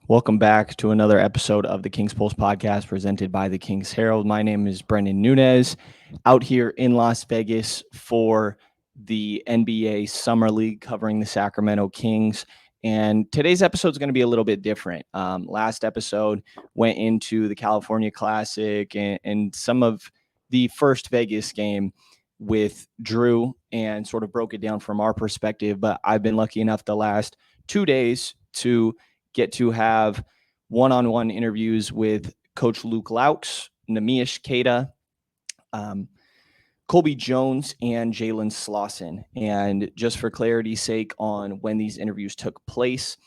Welcome back to another episode of the Kings Pulse podcast presented by the Kings Herald. My name is Brendan Nunez, out here in Las Vegas for the NBA Summer League covering the Sacramento Kings. And today's episode is going to be a little bit different. Last episode went into the California Classic and some of the first Vegas game with Drew and sort of broke it down from our perspective. But I've been lucky enough the last 2 days to get to have one-on-one interviews with Coach Luke Loucks, Neemias Queta, Colby Jones, and Jalen Slawson. And just for clarity's sake on when these interviews took place,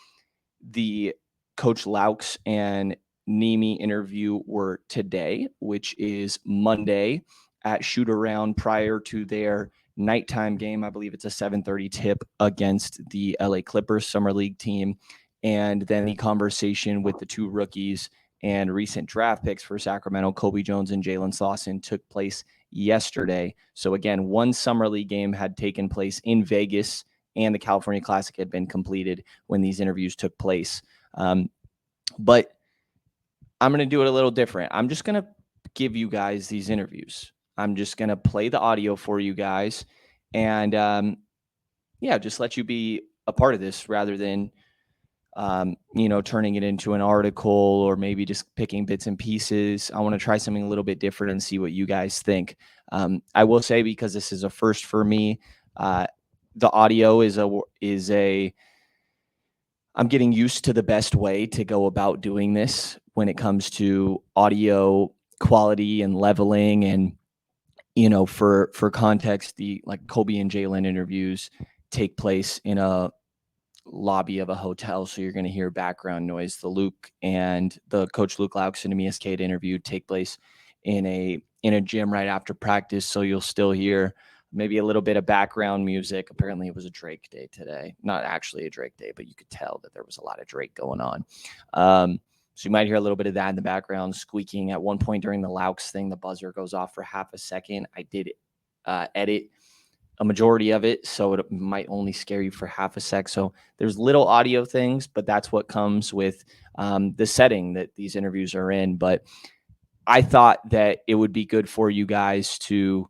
the Coach Loucks and Neemi interview were today, which is Monday at shoot around prior to their nighttime game. I believe it's a 7:30 tip against the LA Clippers Summer League team. And then the conversation with the two rookies and recent draft picks for Sacramento, Colby Jones and Jalen Slawson, took place yesterday. So again, one Summer League game had taken place in Vegas and the California Classic had been completed when these interviews took place. But I'm going to do it a little different. I'm just going to give you guys these interviews. I'm just going to play the audio for you guys and, just let you be a part of this rather than, turning it into an article or maybe just picking bits and pieces. I want to try something a little bit different and see what you guys think. I will say, because this is a first for me, the audio I'm getting used to the best way to go about doing this when it comes to audio quality and leveling. And, for context, the Colby and Jalen interviews take place in a lobby of a hotel, so you're going to hear background noise. The Coach Luke Loucks and Neemias Queta interview take place in a gym right after practice, so you'll still hear maybe a little bit of background music. Apparently it was a Drake day today. Not actually a Drake day, but you could tell that there was a lot of Drake going on. So you might hear a little bit of that in the background, squeaking. At one point during the Loucks thing, the buzzer goes off for half a second. I did edit a majority of it, so it might only scare you for half a sec. So there's little audio things, but that's what comes with the setting that these interviews are in. But I thought that it would be good for you guys to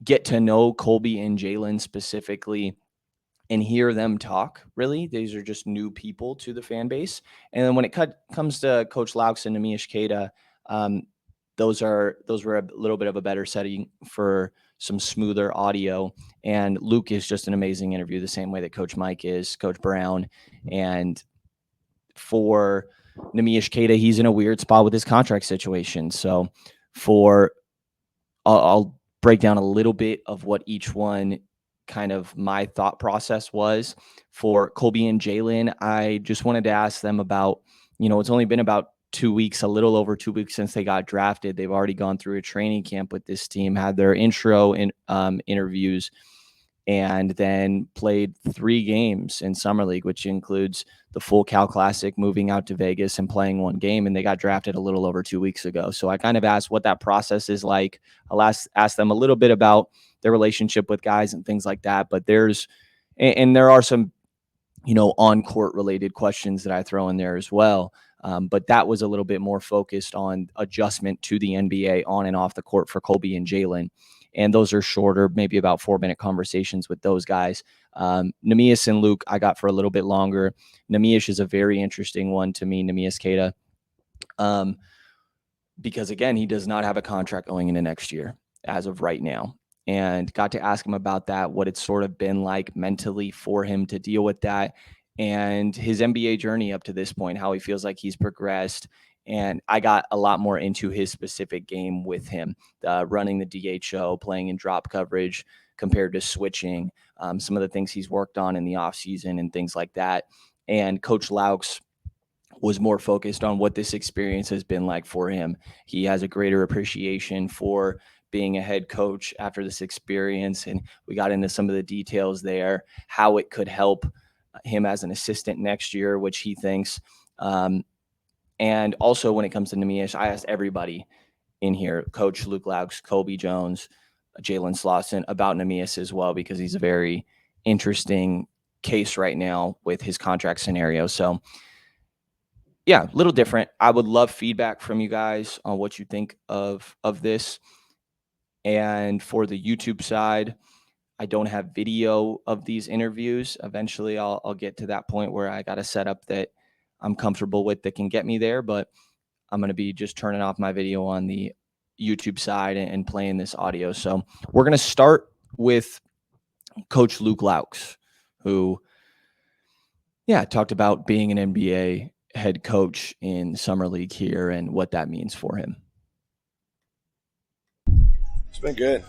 get to know Colby and Jalen specifically and hear them talk. Really, these are just new people to the fan base. And then when it comes to Coach Loucks and Neemias Queta, those were a little bit of a better setting for some smoother audio. And Luke is just an amazing interview, the same way that Coach Mike is, Coach Brown. And for Neemias Queta, he's in a weird spot with his contract situation. So I'll break down a little bit of what each one kind of my thought process was. For Colby and Jalen, I just wanted to ask them about, it's only been about 2 weeks, a little over 2 weeks since they got drafted. They've already gone through a training camp with this team, had their intro interviews, and then played 3 games in Summer League, which includes the full Cal Classic, moving out to Vegas and playing 1 game. And they got drafted a little over 2 weeks ago. So I kind of asked what that process is like. I'll ask them a little bit about their relationship with guys and things like that. But there are some, on-court related questions that I throw in there as well. But that was a little bit more focused on adjustment to the NBA on and off the court for Colby and Jalen. And those are shorter, maybe about 4-minute conversations with those guys. Neemias and Luke, I got for a little bit longer. Neemias is a very interesting one to me, Neemias Queta, because, again, he does not have a contract going into next year as of right now. And got to ask him about that, what it's sort of been like mentally for him to deal with that, and his NBA journey up to this point, how he feels like he's progressed. And I got a lot more into his specific game with him, running the DHO, playing in drop coverage compared to switching, some of the things he's worked on in the offseason and things like that. And Coach Loucks was more focused on what this experience has been like for him. He has a greater appreciation for being a head coach after this experience. And we got into some of the details there, how it could help him as an assistant next year, which he thinks. And also when it comes to Neemias, I asked everybody in here, Coach Luke Loucks, Colby Jones, Jalen Slawson, about Neemias as well, because he's a very interesting case right now with his contract scenario. So yeah, a little different. I would love feedback from you guys on what you think of this. And for the YouTube side, I don't have video of these interviews. Eventually, I'll get to that point where I got a setup that I'm comfortable with that can get me there. But I'm going to be just turning off my video on the YouTube side and playing this audio. So we're going to start with Coach Luke Loucks, who, talked about being an NBA head coach in Summer League here and what that means for him. It's been good.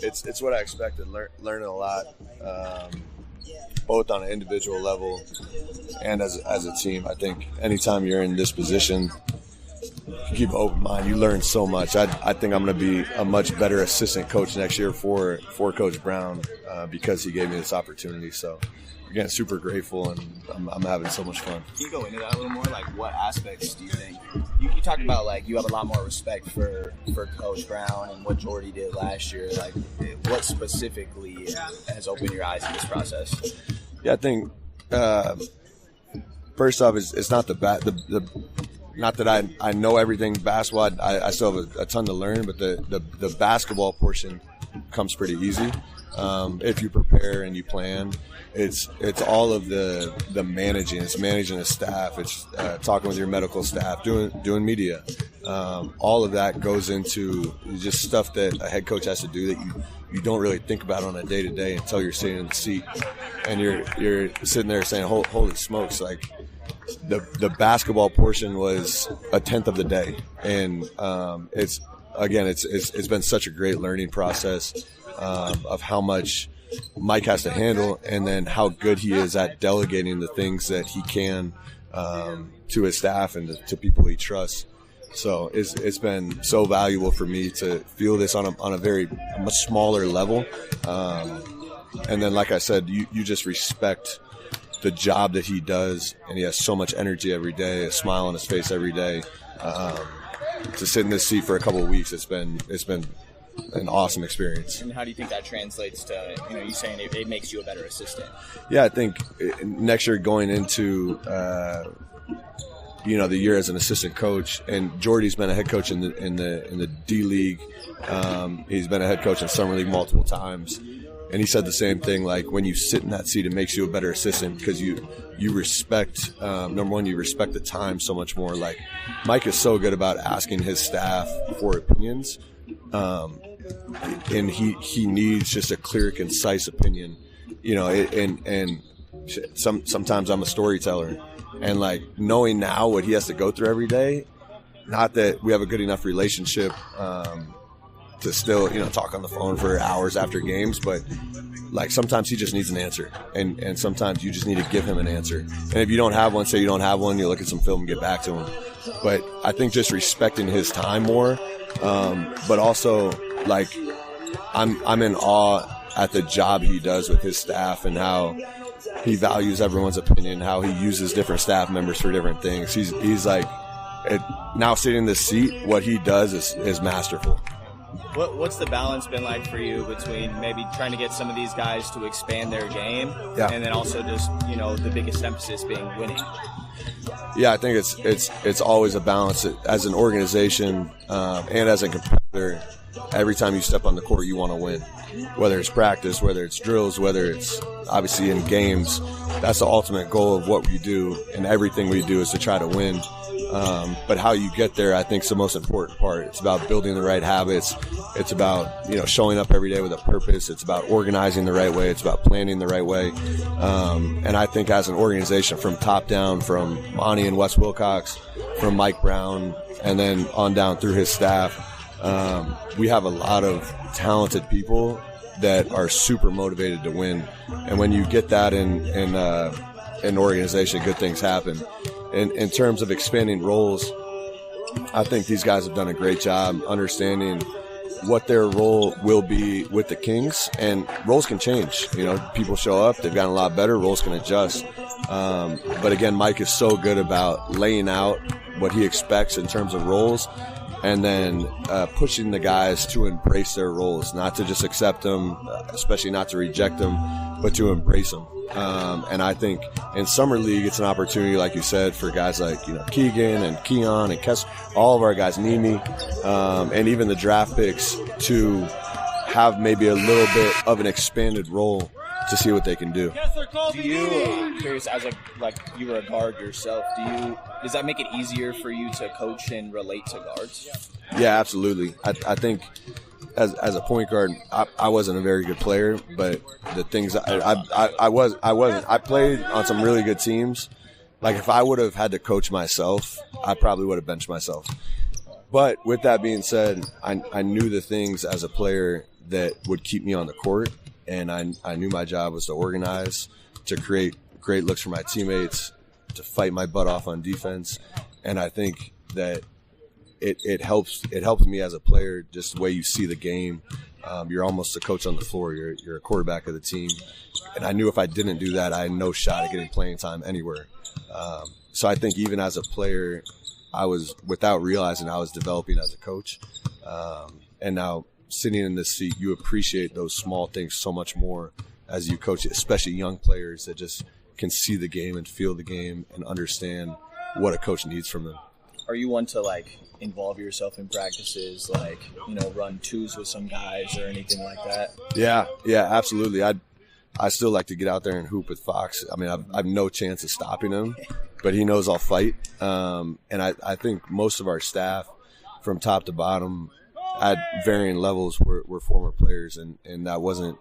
It's what I expected. Learning a lot, both on an individual level and as a team. I think anytime you're in this position, you keep an open mind. You learn so much. I think I'm going to be a much better assistant coach next year for Coach Brown because he gave me this opportunity. So, again, super grateful, and I'm having so much fun. Can you go into that a little more? Like, what aspects do you think? You talked about, like, you have a lot more respect for Coach Brown and what Jordy did last year. Like, what specifically has opened your eyes in this process? Yeah, I think first off, it's not not that I know everything basketball. I still have a ton to learn, but the basketball portion comes pretty easy if you prepare and you plan. It's all of the managing. It's managing the staff. It's talking with your medical staff, doing media. All of that goes into just stuff that a head coach has to do that you don't really think about on a day-to-day until you're sitting in the seat and you're sitting there saying, "Holy smokes!" Like the basketball portion was a tenth of the day, and it's been such a great learning process of how much Mike has to handle, and then how good he is at delegating the things that he can to his staff and to people he trusts. So it's been so valuable for me to feel this on a much smaller level. And then, like I said, you just respect the job that he does, and he has so much energy every day, a smile on his face every day. To sit in this seat for a couple of weeks, it's been an awesome experience. And how do you think that translates to, you saying it makes you a better assistant? Yeah, I think next year going into, the year as an assistant coach, and Jordy's been a head coach in the D League. He's been a head coach in Summer League multiple times. And he said the same thing, like when you sit in that seat, it makes you a better assistant because you respect, number one, you respect the time so much more. Like Mike is so good about asking his staff for opinions. And he needs just a clear, concise opinion, and sometimes I'm a storyteller, and like knowing now what he has to go through every day, not that we have a good enough relationship, to still, talk on the phone for hours after games, but like sometimes he just needs an answer, and sometimes you just need to give him an answer. And if you don't have one, say you don't have one, you look at some film and get back to him. But I think just respecting his time more, but also like I'm in awe at the job he does with his staff and how he values everyone's opinion, how he uses different staff members for different things. He's like, now sitting in this seat, what he does is masterful. What's the balance been like for you between maybe trying to get some of these guys to expand their game, and then also just the biggest emphasis being winning? Yeah, I think it's always a balance. As an organization and as a competitor, every time you step on the court, you want to win. Whether it's practice, whether it's drills, whether it's obviously in games, that's the ultimate goal of what we do, and everything we do is to try to win. But how you get there, I think, is the most important part. It's about building the right habits. It's about, showing up every day with a purpose. It's about organizing the right way. It's about planning the right way. And I think as an organization, from top down, from Monty and Wes Wilcox, from Mike Brown, and then on down through his staff, we have a lot of talented people that are super motivated to win. And when you get that in an organization, good things happen. In terms of expanding roles, I think these guys have done a great job understanding what their role will be with the Kings, and roles can change. People show up, they've gotten a lot better, roles can adjust. But again, Mike is so good about laying out what he expects in terms of roles, and then pushing the guys to embrace their roles, not to just accept them, especially not to reject them, but to embrace them. And I think in Summer League, it's an opportunity, like you said, for guys like Keegan and Keon and Kess, all of our guys, Nemi, and even the draft picks, to have maybe a little bit of an expanded role to see what they can do. Do you, curious, as you were a guard yourself, does that make it easier for you to coach and relate to guards? Yeah, absolutely. I think as a point guard, I wasn't a very good player, but the things I played on some really good teams. Like, if I would have had to coach myself, I probably would have benched myself. But with that being said, I knew the things as a player that would keep me on the court, and I knew my job was to organize, to create great looks for my teammates, to fight my butt off on defense. And I think that it helps me as a player, just the way you see the game. You're almost a coach on the floor. You're a quarterback of the team. And I knew if I didn't do that, I had no shot at getting playing time anywhere. So I think even as a player, I was, without realizing, I was developing as a coach. And now sitting in this seat, you appreciate those small things so much more as you coach, especially young players that just can see the game and feel the game and understand what a coach needs from them. Are you one to involve yourself in practices, run twos with some guys or anything like that? Yeah, absolutely. I still like to get out there and hoop with Fox. I mean, I've no chance of stopping him, but he knows I'll fight. And I think most of our staff, from top to bottom, at varying levels, were former players, and that wasn't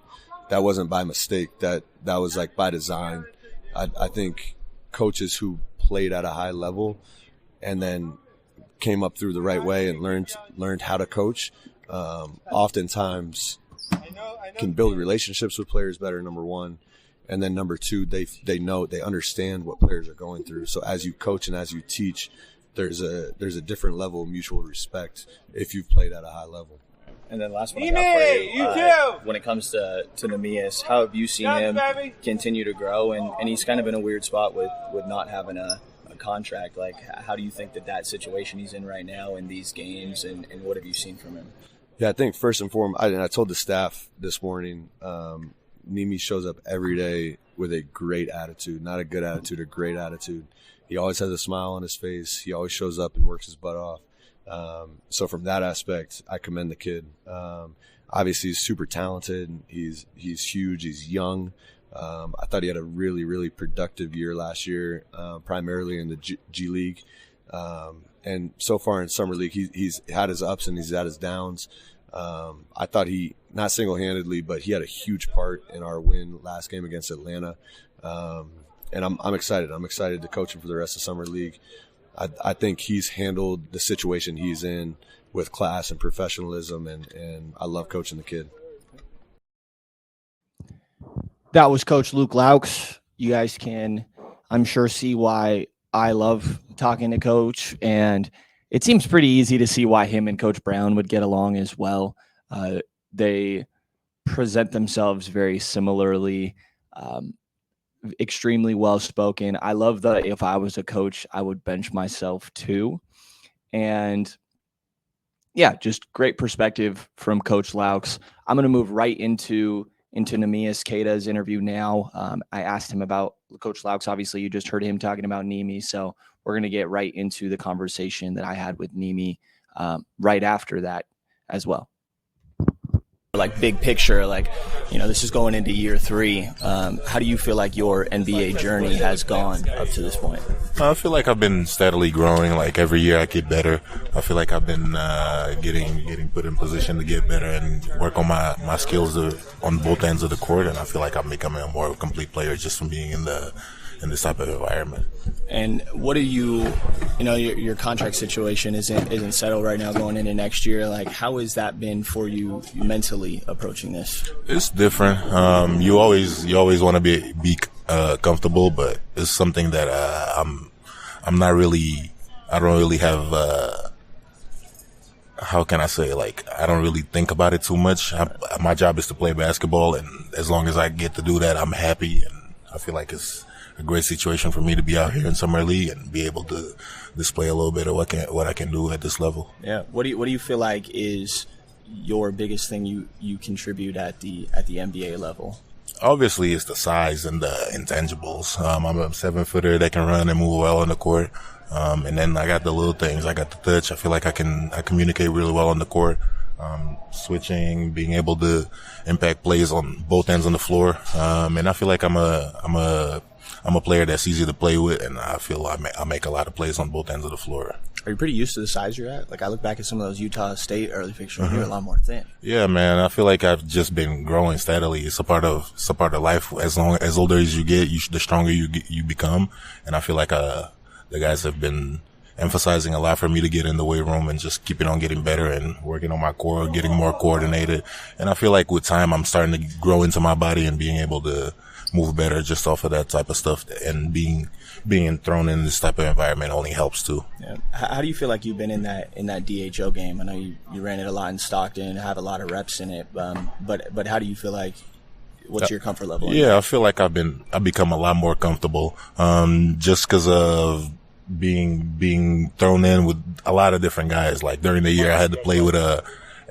by mistake. That was by design. I think coaches who played at a high level and then came up through the right way and learned how to coach, oftentimes can build relationships with players better, number one. And then number two, they understand what players are going through. So as you coach and as you teach, there's a different level of mutual respect if you've played at a high level. And then last one I got for you, when it comes to Neemias, how have you seen him continue to grow? And he's kind of in a weird spot with not having a contract. How do you think that situation he's in right now in these games, and what have you seen from him? Yeah, I think first and foremost, I told the staff this morning, Nemi shows up every day with a great attitude, not a good attitude, a great attitude. He always has a smile on his face. He always shows up and works his butt off. So from that aspect, I commend the kid. Obviously, he's super talented. He's huge. He's young. I thought he had a really, really productive year last year, primarily in the G League. And so far in Summer League, he's had his ups and he's had his downs. I thought he, not single-handedly, but he had a huge part in our win last game against Atlanta. And I'm excited. I'm excited to coach him for the rest of Summer League. I think he's handled the situation he's in with class and professionalism, and I love coaching the kid. That was Coach Luke Loucks. You guys can, I'm sure, see why I love talking to Coach, and it seems pretty easy to see why him and Coach Brown would get along as well. They present themselves very similarly, extremely well-spoken. I love that if I was a coach, I would bench myself too. And yeah, just great perspective from Coach Loucks. I'm going to move right into Neemias Queta's interview now. I asked him about Coach Loucks. Obviously, you just heard him talking about Nemi, so we're going to get right into the conversation that I had with Nemi right after that as well. Big picture, this is going into year 3. How do you feel like your NBA journey has gone up to this point? I feel like I've been steadily growing. Every year I get better. I feel like I've been getting put in position to get better and work on my skills on both ends of the court. And I feel like I'm becoming a more complete player just from being in this type of environment. And what are your contract situation isn't settled right now going into next year. How has that been for you mentally approaching this? It's different. You always want to be comfortable, but it's something that I'm not really. I don't really have. How can I say? I don't really think about it too much. My job is to play basketball, and as long as I get to do that, I'm happy, and I feel like it's a great situation for me to be out here in Summer League and be able to display a little bit of what I can do at this level. Yeah. What do you feel like is your biggest thing you contribute at the NBA level? Obviously, it's the size and the intangibles. I'm a 7-footer that can run and move well on the court. And then I got the little things. I got the touch. I feel like I communicate really well on the court. Switching, being able to impact plays on both ends on the floor. And I feel like I'm a player that's easy to play with, and I feel I make a lot of plays on both ends of the floor. Are you pretty used to the size you're at? Like, I look back at some of those Utah State early pictures, and you're a lot more thin. Yeah, man. I feel like I've just been growing steadily. It's a part of life. As older as you get, the stronger you become. And I feel like the guys have been emphasizing a lot for me to get in the weight room and just keeping on getting better and working on my core, getting more coordinated. And I feel like with time, I'm starting to grow into my body and being able to move better just off of that type of stuff. And being thrown in this type of environment only helps too. Yeah. How do you feel like you've been in that DHO game? I know you ran it a lot in Stockton, have a lot of reps in it. But how do you feel like, what's your comfort level? Yeah, I feel like I've become a lot more comfortable, just because of being thrown in with a lot of different guys. Like during the year, I had to play with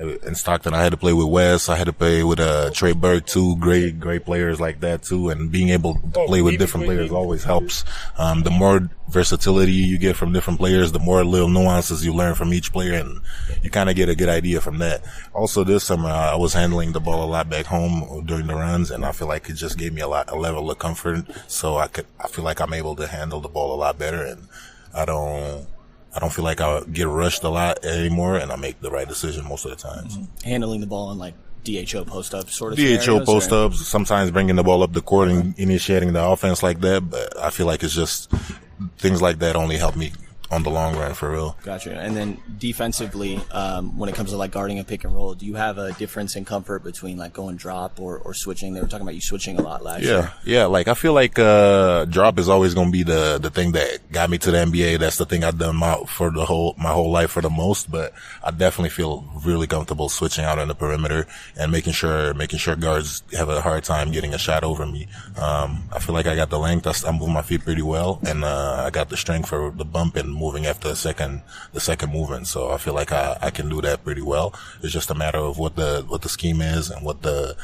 in Stockton, I had to play with Wes. I had to play with Trey Burke too. Great players like that too. And being able to play with different players always helps. The more versatility you get from different players, the more little nuances you learn from each player, and you kind of get a good idea from that. Also, this summer I was handling the ball a lot back home during the runs, and I feel like it just gave me a level of comfort. So I feel like I'm able to handle the ball a lot better, and I don't feel like I get rushed a lot anymore, and I make the right decision most of the times. Mm-hmm. Handling the ball in like DHO post-up sort of DHO post-ups, sometimes bringing the ball up the court and initiating the offense like that, but I feel like it's just things like that only help me on the long run, for real. Gotcha. And then defensively, when it comes to like guarding a pick and roll, do you have a difference in comfort between like going drop or switching? They were talking about you switching a lot last year. Yeah. Like I feel like drop is always going to be the thing that got me to the NBA. That's the thing I've done my whole life for the most. But I definitely feel really comfortable switching out on the perimeter and making sure guards have a hard time getting a shot over me. I feel like I got the length. I move my feet pretty well, and I got the strength for the bump and moving after the second movement. So I feel like I can do that pretty well. It's just a matter of what the scheme is and what the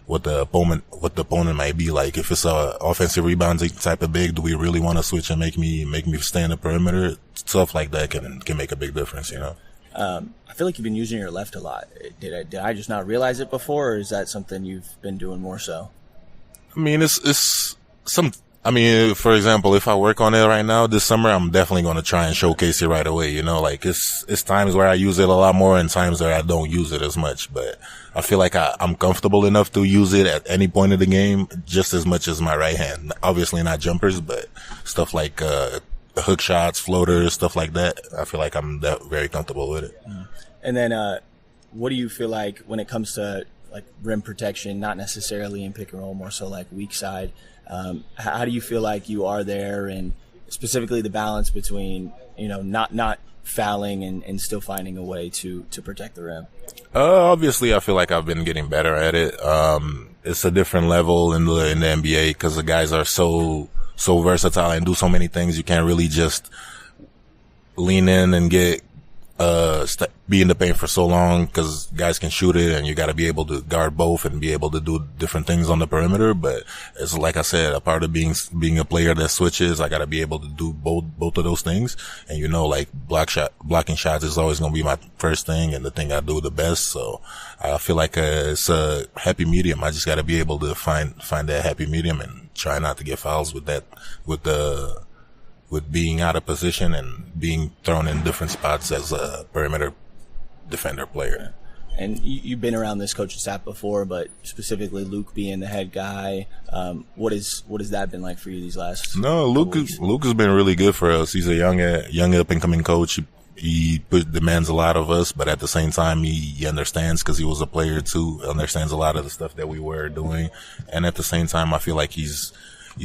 opponent might be like. If it's a offensive rebounding type of big, do we really want to switch and make me stay in the perimeter? Stuff like that can make a big difference, you know. I feel like you've been using your left a lot. Did I just not realize it before, or is that something you've been doing more so? I mean, for example, if I work on it right now this summer, I'm definitely going to try and showcase it right away. You know, like it's times where I use it a lot more and times where I don't use it as much, but I feel like I'm comfortable enough to use it at any point of the game just as much as my right hand. Obviously not jumpers, but stuff like, hook shots, floaters, stuff like that. I feel like I'm very comfortable with it. And then, what do you feel like when it comes to like rim protection, not necessarily in pick and roll, more so like weak side? How do you feel like you are there, and specifically the balance between, you know, not fouling and still finding a way to protect the rim? Obviously I feel like I've been getting better at it. It's a different level in the NBA because the guys are so versatile and do so many things. You can't really just lean in and be in the paint for so long because guys can shoot it, and you got to be able to guard both and be able to do different things on the perimeter. But it's like I said, a part of being a player that switches, I got to be able to do both of those things. And you know, like blocking shots is always going to be my first thing and the thing I do the best. So I feel like it's a happy medium. I just got to be able to find that happy medium and try not to get fouls with being out of position and being thrown in different spots as a perimeter defender player. And you've been around this coaching staff before, but specifically Luke being the head guy, what has that been like for you these last? No, Luke has been really good for us. He's a young up and coming coach. He demands a lot of us, but at the same time, he understands because he was a player too. Understands a lot of the stuff that we were doing, and at the same time, I feel like he's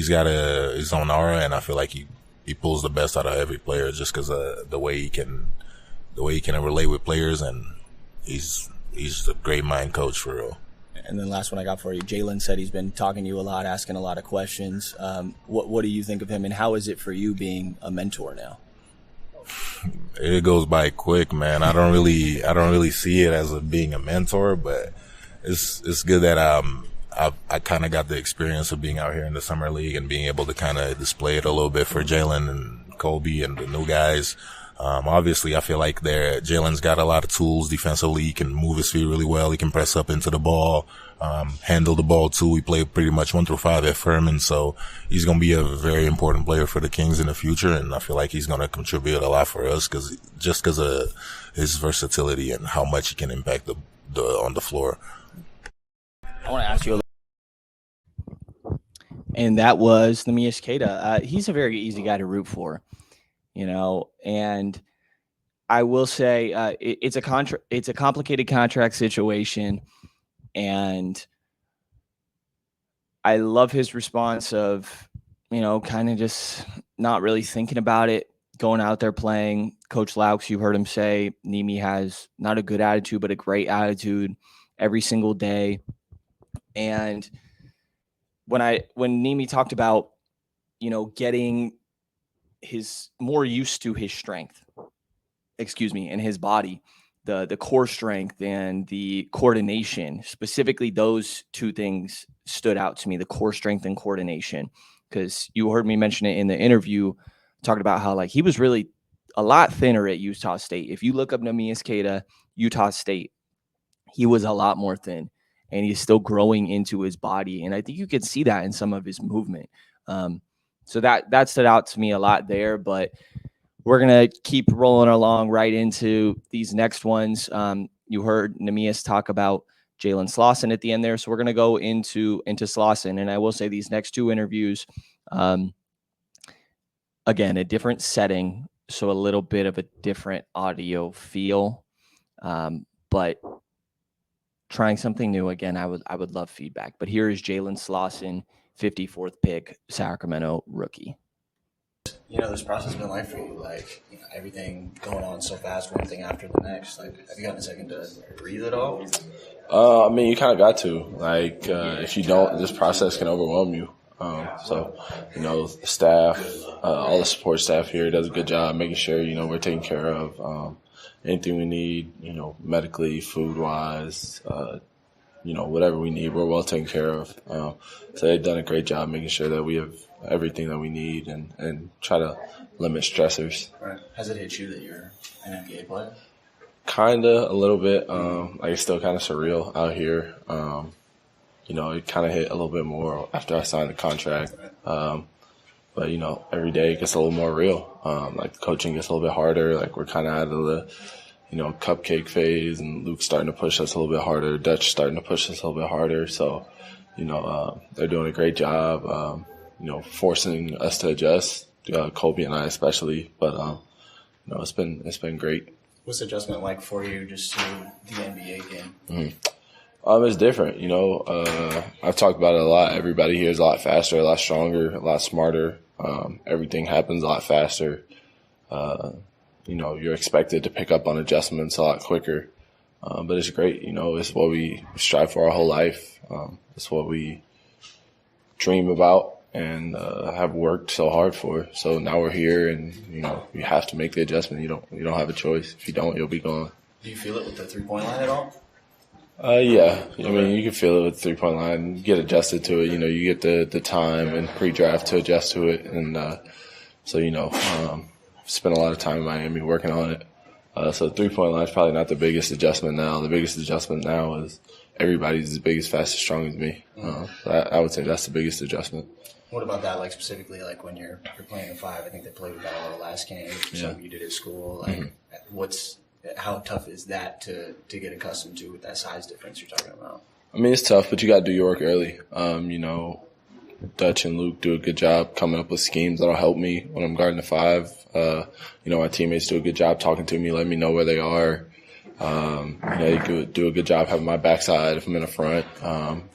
got his own aura, and I feel like he pulls the best out of every player just because the way he can relate with players, and he's a great mind coach for real. And then last one I got for you, Jalen said he's been talking to you a lot, asking a lot of questions. What do you think of him, and how is it for you being a mentor now? It goes by quick, man. I don't really see it as being a mentor, but it's good that I kind of got the experience of being out here in the summer league and being able to kind of display it a little bit for Jalen and Colby and the new guys. Obviously I feel like Jalen's got a lot of tools defensively. He can move his feet really well. He can press up into the ball, handle the ball too. We play pretty much 1 through 5 at Furman. So he's going to be a very important player for the Kings in the future. And I feel like he's going to contribute a lot for us because of his versatility and how much he can impact on the floor. I want to ask you And that was Neemias Queta. He's a very easy guy to root for, and I will say it's a complicated contract situation, and I love his response of, kind of just not really thinking about it, going out there playing. Coach Loucks, you heard him say, Nemi has not a good attitude, but a great attitude every single day. And when Nemi talked about, getting his more used to his strength, and his body, the core strength and the coordination, specifically those two things stood out to me, the core strength and coordination, because you heard me mention it in the interview, talking about how he was really a lot thinner at Utah State. If you look up Neemias Queta, Utah State, he was a lot more thin. And he's still growing into his body. And I think you can see that in some of his movement. So that stood out to me a lot there. But we're going to keep rolling along right into these next ones. You heard Neemias talk about Jalen Slawson at the end there. So we're going to go into Slawson. And I will say these next two interviews, again, a different setting. So a little bit of a different audio feel. But trying something new again. I would love feedback. But here is Jalen Slawson, 54th pick, Sacramento rookie. This process has been like for you, everything going on so fast, one thing after the next. Have you gotten a second to breathe at all? You kind of got to. If you don't, this process can overwhelm you. Staff, all the support staff here does a good job making sure, we're taken care of. Anything we need, medically, food-wise, whatever we need, we're well taken care of. So they've done a great job making sure that we have everything that we need and try to limit stressors. Right. Has it hit you that you're an NBA player? Kind of, a little bit. It's still kind of surreal out here. It kind of hit a little bit more after I signed the contract. But, every day it gets a little more real. The coaching gets a little bit harder. We're kind of out of the, cupcake phase, and Luke's starting to push us a little bit harder. Dutch starting to push us a little bit harder. So, they're doing a great job, forcing us to adjust, Colby and I especially. But, it's been great. What's the adjustment like for you just to the NBA game? Mm-hmm. It's different, I've talked about it a lot. Everybody here is a lot faster, a lot stronger, a lot smarter. Everything happens a lot faster. You're expected to pick up on adjustments a lot quicker. But it's great, it's what we strive for our whole life. It's what we dream about and have worked so hard for. So now we're here and, you have to make the adjustment. You don't have a choice. If you don't, you'll be gone. Do you feel it with the three-point line at all? Yeah. You can feel it with the 3-point line. You get adjusted to it. You get the time and pre-draft to adjust to it. And spent a lot of time in Miami working on it. So the 3-point line is probably not the biggest adjustment now. The biggest adjustment now is everybody's as big, as fast, as strong as me. I would say that's the biggest adjustment. What about that, specifically, when you're playing the 5? I think they played with that a little last game. Something you did at school. How tough is that to get accustomed to with that size difference you're talking about? It's tough, but you got to do your work early. Dutch and Luke do a good job coming up with schemes that'll help me when I'm guarding the 5. My teammates do a good job talking to me, letting me know where they are. They do a good job having my backside if I'm in the front.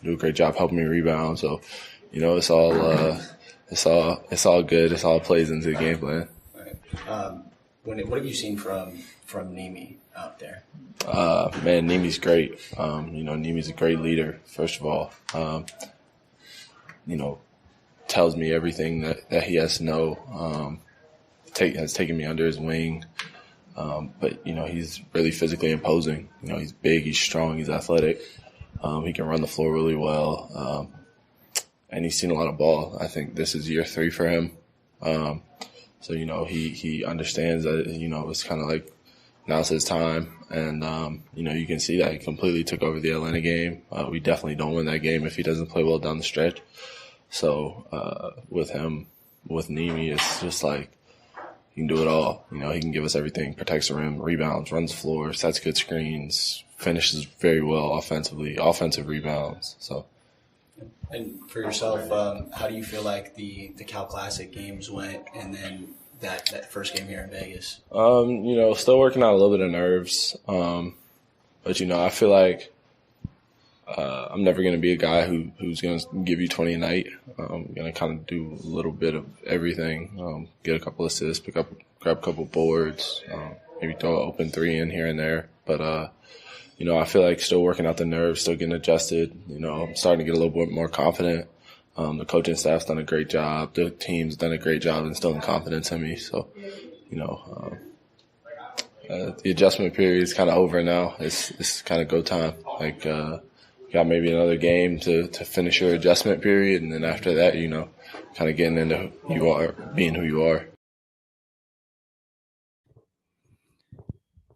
Do a great job helping me rebound. So, it's all good. It's all plays into the game plan. Right. What have you seen from Neemi out there? Man, Neemi's great. Neemi's a great leader, first of all. Tells me everything that he has to know. Has taken me under his wing. But he's really physically imposing. He's big, he's strong, he's athletic. He can run the floor really well. And he's seen a lot of ball. I think this is year 3 for him. So he understands that, it's kind of like now's his time. And, you can see that he completely took over the Atlanta game. We definitely don't win that game if he doesn't play well down the stretch. So with Neemi, it's just like he can do it all. He can give us everything, protects the rim, rebounds, runs the floor, sets good screens, finishes very well offensively, offensive rebounds. So. And for yourself, how do you feel like the Cal Classic games went, and then that first game here in Vegas? Still working out a little bit of nerves. But I feel like I'm never going to be a guy who's going to give you 20 a night. I'm going to kind of do a little bit of everything, get a couple assists, grab a couple boards, maybe throw an open 3 in here and there. But, I feel like still working out the nerves, still getting adjusted. I'm starting to get a little bit more confident. The coaching staff's done a great job. The team's done a great job instilling confidence in me. So, the adjustment period is kind of over now. It's kind of go time. Like, got maybe another game to finish your adjustment period, and then after that, kind of getting into who you are, being who you are.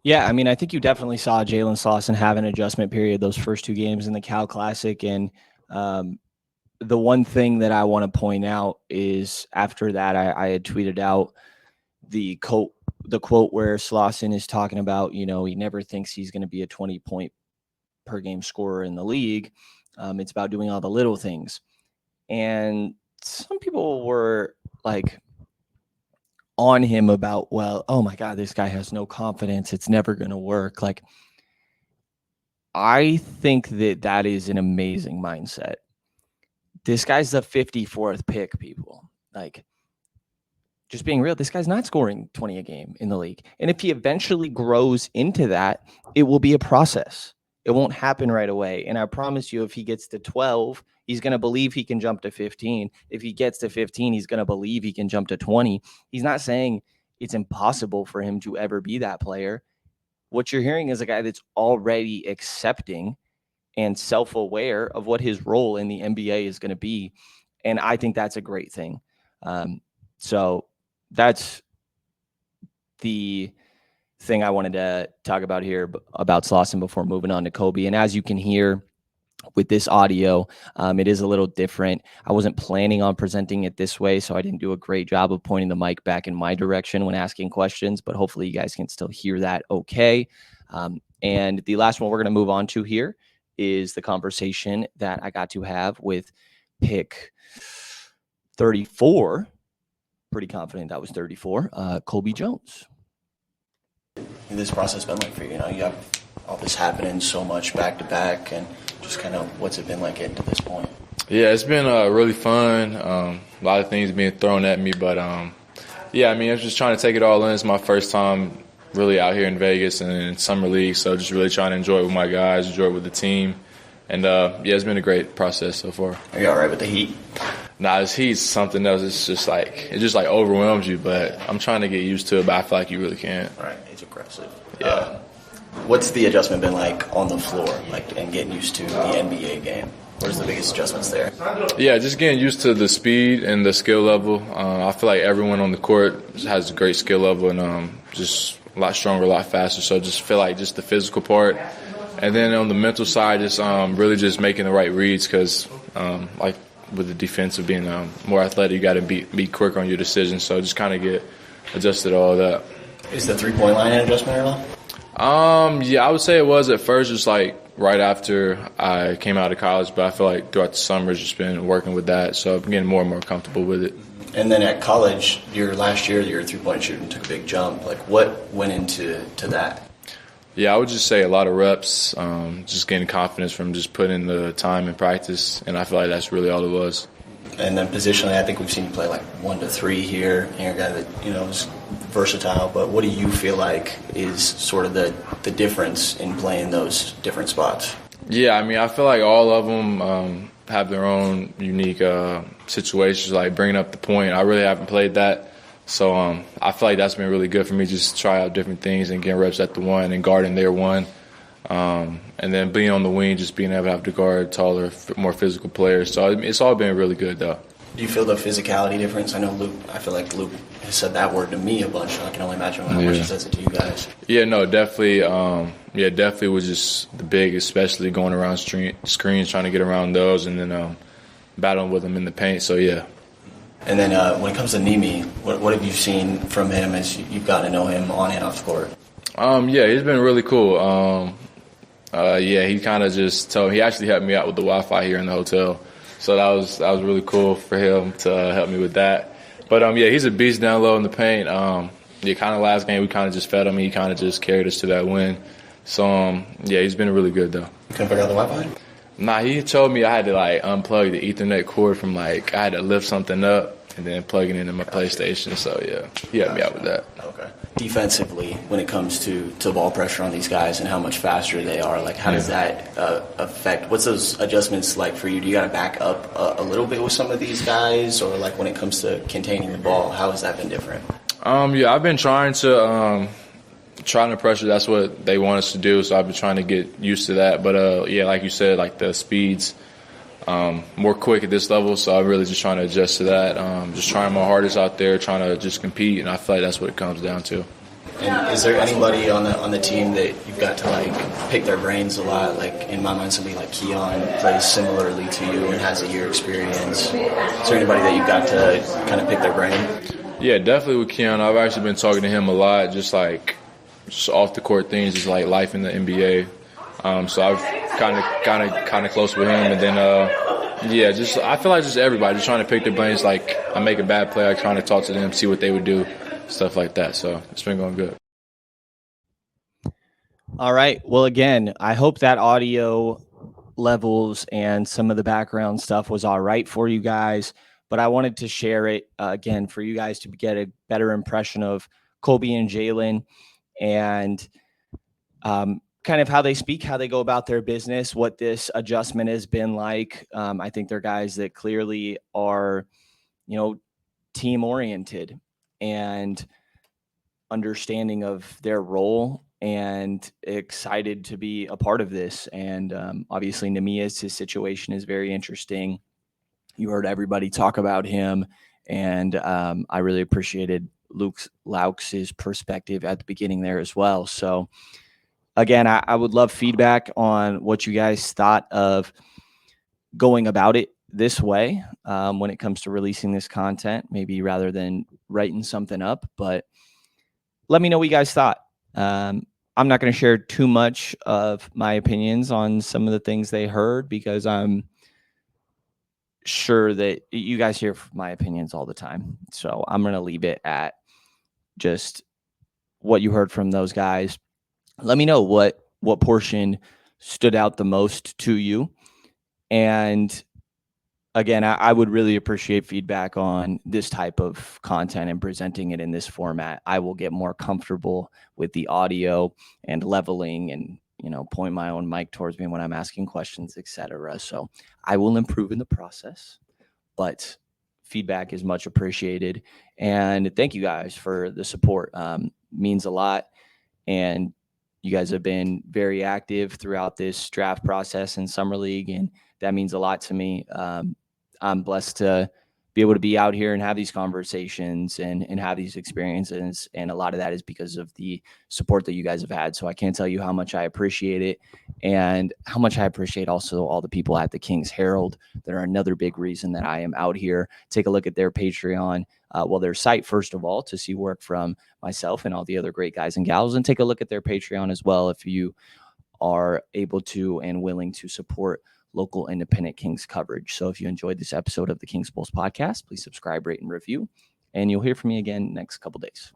Yeah, I think you definitely saw Jalen Slawson have an adjustment period those first 2 games in the Cal Classic. And the one thing that I want to point out is after that, I had tweeted out the quote where Slawson is talking about, he never thinks he's going to be a 20-point per game scorer in the league. It's about doing all the little things. And some people were like, on him about, well, oh my God, this guy has no confidence. It's never going to work. Like, I think that is an amazing mindset. This guy's the 54th pick, people. Like, just being real, this guy's not scoring 20 a game in the league. And if he eventually grows into that, it will be a process. It won't happen right away. And I promise you, if he gets to 12, he's going to believe he can jump to 15. If he gets to 15, he's going to believe he can jump to 20. He's not saying it's impossible for him to ever be that player. What you're hearing is a guy that's already accepting and self-aware of what his role in the NBA is going to be. And I think that's a great thing. So that's the thing I wanted to talk about here about Slawson before moving on to Colby. And as you can hear with this audio, it is a little different. I wasn't planning on presenting it this way, so I didn't do a great job of pointing the mic back in my direction when asking questions, but hopefully you guys can still hear that okay. And the last one we're going to move on to here is the conversation that I got to have with pick 34. Pretty confident that was 34, Colby Jones. This process been like for you? You have all this happening so much back to back, and just kind of what's it been like getting to this point? Yeah, it's been really fun. A lot of things being thrown at me, but I'm just trying to take it all in. It's my first time really out here in Vegas and in Summer League, so just really trying to enjoy it with my guys, enjoy it with the team, and it's been a great process so far. Are you all right with the heat? Nah, this heat's something else. It's just like overwhelms you, but I'm trying to get used to it, but I feel like you really can't. Right, it's aggressive. Yeah. What's the adjustment been like on the floor, and getting used to the NBA game? Where's the biggest adjustments there? Yeah, just getting used to the speed and the skill level. I feel like everyone on the court has a great skill level and just a lot stronger, a lot faster. So just feel like just the physical part. And then on the mental side, just really just making the right reads because, like with the defensive being more athletic, you got to be quick on your decisions. So just kind of get adjusted to all that. Is the 3-point line an adjustment at all? Yeah, I would say it was at first, just like right after I came out of college, but I feel like throughout the summer I've just been working with that, so I'm getting more and more comfortable with it. And then at college, last year, your 3-point shooting took a big jump. Like, what went into that? Yeah, I would just say a lot of reps, just getting confidence from just putting the time in practice, and I feel like that's really all it was. And then positionally, I think we've seen you play like 1 to 3 here. And you're a guy that, is versatile, but what do you feel like is sort of the difference in playing those different spots? Yeah, I mean, I feel like all of them have their own unique situations, like bringing up the point. I really haven't played that. So I feel like that's been really good for me, just to try out different things and getting reps at the one and guarding their one. And then being on the wing, just being able to have to guard taller, more physical players. So it's all been really good, though. Do you feel the physicality difference? I feel like Luke has said that word to me a bunch. I can only imagine how much he says it to you guys. Yeah, no, definitely. Definitely was just the big, especially going around screens, trying to get around those, and then battling with them in the paint. So, yeah. And then when it comes to Nemi, what have you seen from him as you've gotten to know him on and off the court? He's been really cool. He kind of just he actually helped me out with the Wi-Fi here in the hotel. So that was really cool for him to help me with that. But, he's a beast down low in the paint. Kind of last game we kind of just fed him. He kind of just carried us to that win. So, he's been really good, though. You couldn't figure out the Wi-Fi? Nah, he told me I had to, unplug the Ethernet cord from, I had to lift something up and then plug it into my PlayStation. So, he helped me out with that. Okay. Defensively, when it comes to ball pressure on these guys and how much faster they are, how does that affect? What's those adjustments like for you? Do you got to back up a little bit with some of these guys, or when it comes to containing the ball, how has that been different? I've been trying to pressure. That's what they want us to do, so I've been trying to get used to that. But like you said, the speeds more quick at this level, so I'm really just trying to adjust to that. Just trying my hardest out there, trying to just compete, and I feel like that's what it comes down to. And is there anybody on the team that you've got to pick their brains a lot? In my mind, somebody like Keon plays similarly to you and has a year experience. Is there anybody that you've got to kind of pick their brain? Yeah, definitely with Keon. I've actually been talking to him a lot, just off the court things, just life in the NBA. So I've kind of close with him, and then I feel like just everybody just trying to pick their brains. I make a bad play, I kind of talk to them, see what they would do, stuff like that. So it's been going good. All right. Well, again, I hope that audio levels and some of the background stuff was all right for you guys, but I wanted to share it again for you guys to get a better impression of Colby and Jalen and kind of how they speak, how they go about their business, what this adjustment has been like. I think they're guys that clearly are, team oriented and understanding of their role and excited to be a part of this. And obviously Neemias, his situation is very interesting. You heard everybody talk about him, and I really appreciated Luke Loucks' perspective at the beginning there as well. So again, I would love feedback on what you guys thought of going about it this way when it comes to releasing this content, maybe rather than writing something up. But let me know what you guys thought. I'm not going to share too much of my opinions on some of the things they heard, because I'm sure that you guys hear my opinions all the time. So I'm going to leave it at just what you heard from those guys. Let me know what portion stood out the most to you. And again, I would really appreciate feedback on this type of content and presenting it in this format. I will get more comfortable with the audio and leveling and, point my own mic towards me when I'm asking questions, etc. So I will improve in the process, but feedback is much appreciated. And thank you guys for the support. Means a lot. And you guys have been very active throughout this draft process in Summer League, and that means a lot to me. I'm blessed to be able to be out here and have these conversations and have these experiences. And a lot of that is because of the support that you guys have had. So I can't tell you how much I appreciate it, and how much I appreciate also all the people at the Kings Herald that are another big reason that I am out here. Take a look at their Patreon, their site, first of all, to see work from myself and all the other great guys and gals, and take a look at their Patreon as well if you are able to and willing to support local independent Kings coverage. So if you enjoyed this episode of the Kings Pulse podcast, please subscribe, rate, and review, and you'll hear from me again next couple days.